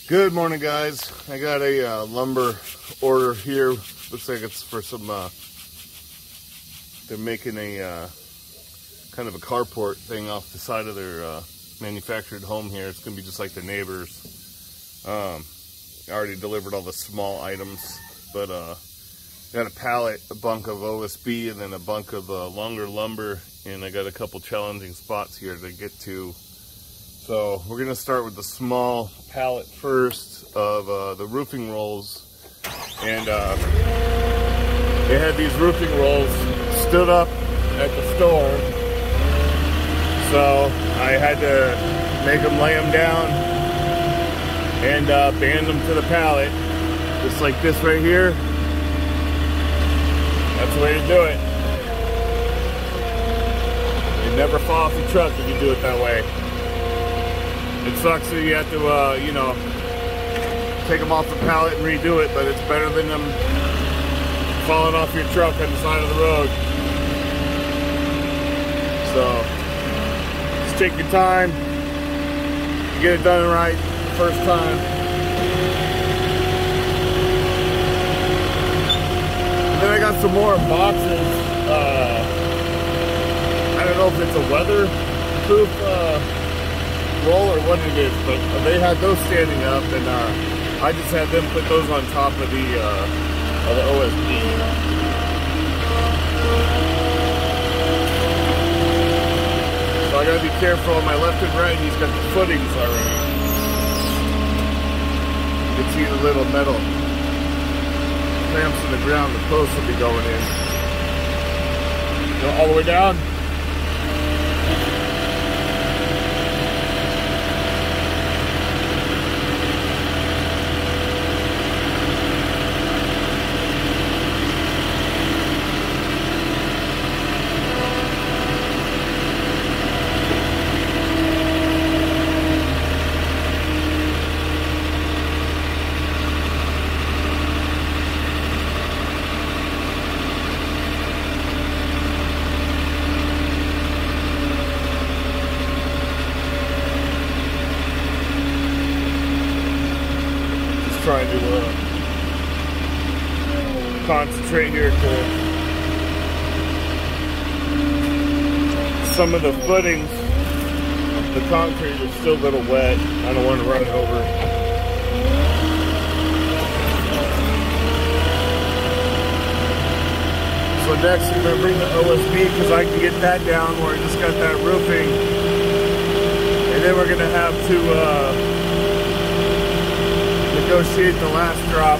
Good morning, guys. I got a lumber order here. Looks like it's for some, they're making a kind of a carport thing off the side of their manufactured home here. It's going to be just like their neighbors. I already delivered all the small items, but got a pallet, a bunk of OSB, and then a bunk of longer lumber, and I got a couple challenging spots here to get to. So we're going to start with the small pallet first of the roofing rolls. And they had these roofing rolls stood up at the store. So I had to make them lay them down and band them to the pallet. Just like this right here. That's the way to do it. You never fall off the truck if you do it that way. It sucks that you have to, you know, take them off the pallet and redo it, but it's better than them falling off your truck on the side of the road. So, just take your time, get it done right the first time. And then I got some more boxes. I don't know if it's a weatherproof roll or what it is, but they had those standing up, and I just had them put those on top of the OSB. So I gotta be careful on my left and right. He's got the footings already. You can see the little metal clamps in the ground. The posts will be going in. Go all the way down. Trying to concentrate here to some of the footings. The concrete is still a little wet. I don't want to run it over. So next I'm going to bring the OSB because I can get that down where I just got that roofing. And then we're going to have to negotiate the last drop.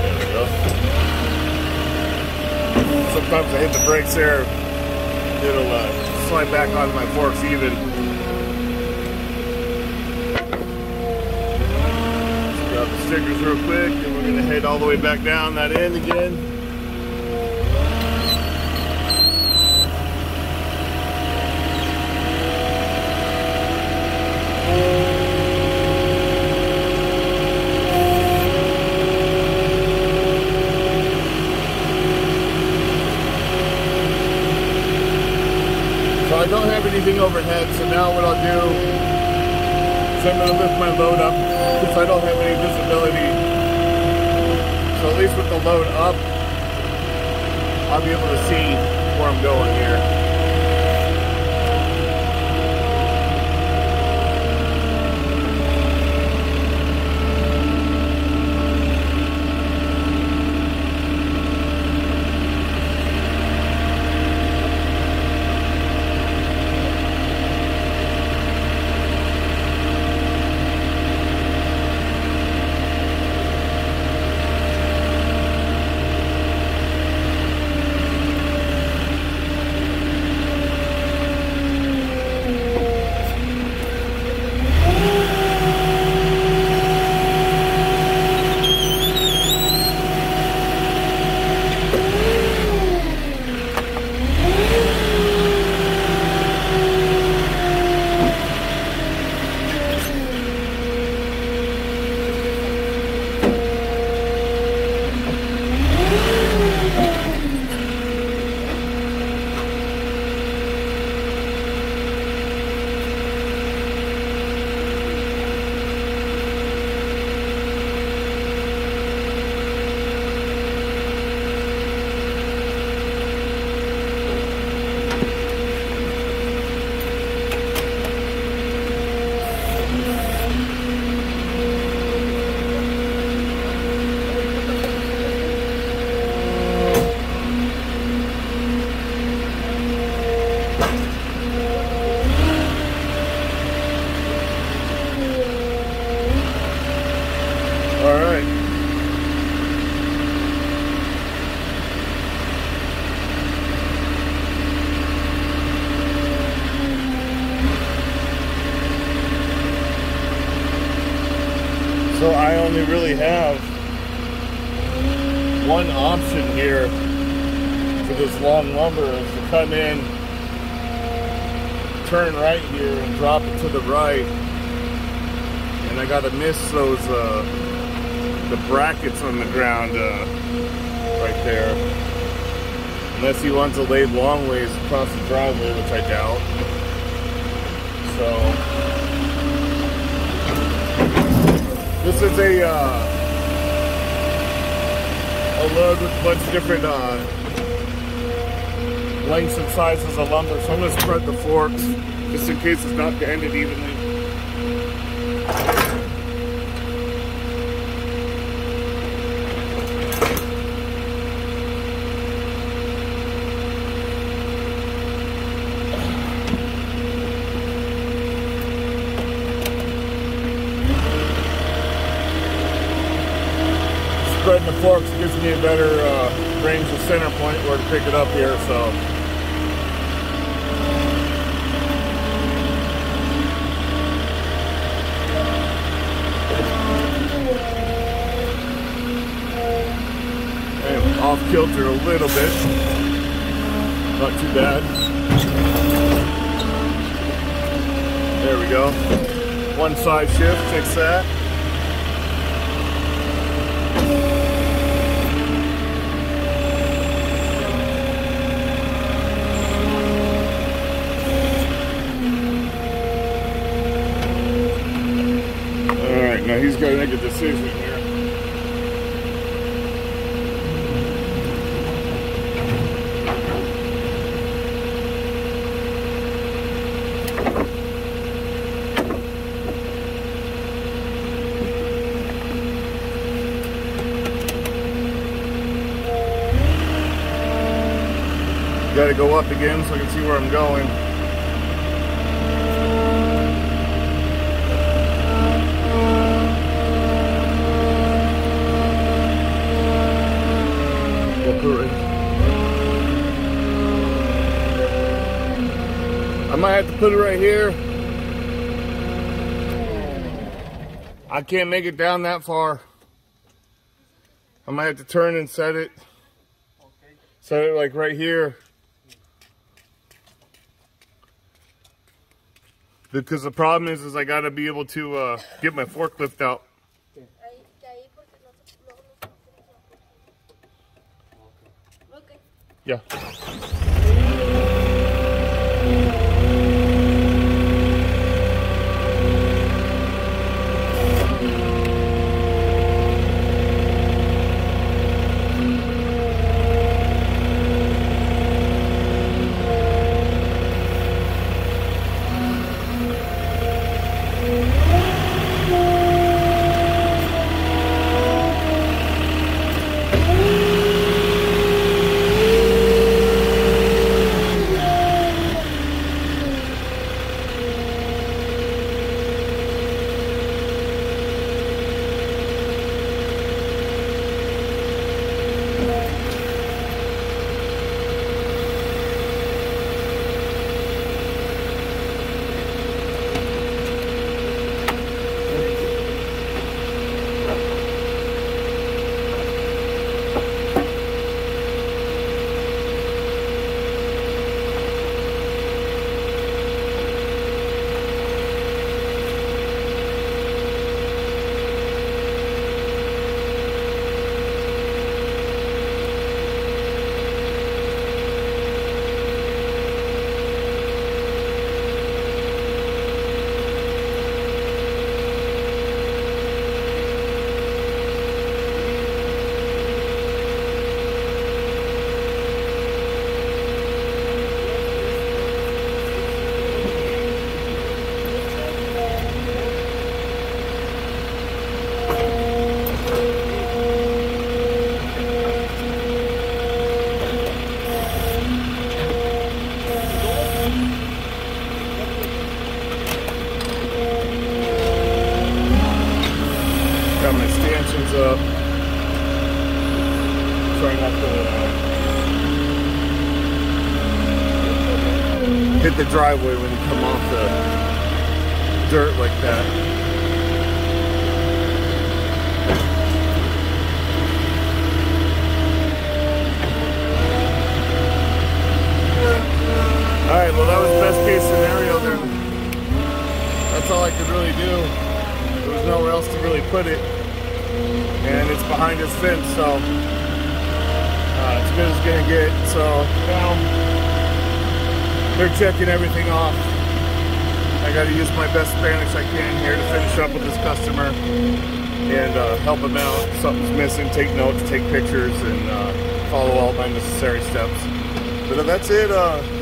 There we go. Sometimes I hit the brakes there. It'll slide back onto my forks even. Let's grab the stickers real quick, and we're going to head all the way back down that end again. I don't have anything overhead, so now what I'll do is I'm going to lift my load up because I don't have any visibility. So at least with the load up, I'll be able to see where I'm going here. So I only really have one option here for this long lumber is to come in, turn right here and drop it to the right. And I gotta miss those the brackets on the ground right there. Unless he wants to lay long ways across the driveway, which I doubt. So this is a load with a bunch of different lengths and sizes of lumber. So I'm gonna spread the forks just in case it's not banded evenly. Spreading the forks gives me a better range of center point where to pick it up here, so. And off kilter a little bit, not too bad. There we go. One side shift, fix that. Now he's got to make a decision here. Got to go up again so I can see where I'm going. I might have to put it right here. I can't make it down that far. I might have to turn and set it. Set it like right here. Because the problem is I gotta be able to get my forklift out. Yeah. Up. Try not to hit the driveway when you come off the dirt like that. Alright, well that was best case scenario then. That's all I could really do. There was nowhere else to really put it. And it's behind his fence, so it's as good as it's gonna get. So now they're checking everything off. I gotta use my best Spanish I can here to finish up with this customer and help him out. If something's missing, take notes, take pictures, and follow all my necessary steps. But that's it.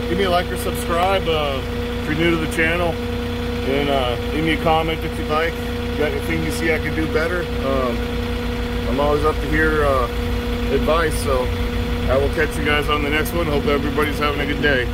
Give me a like or subscribe if you're new to the channel, and leave me a comment if you'd like. You got anything you see I can do better? I'm always up to hear advice, so I will catch you guys on the next one. Hope everybody's having a good day.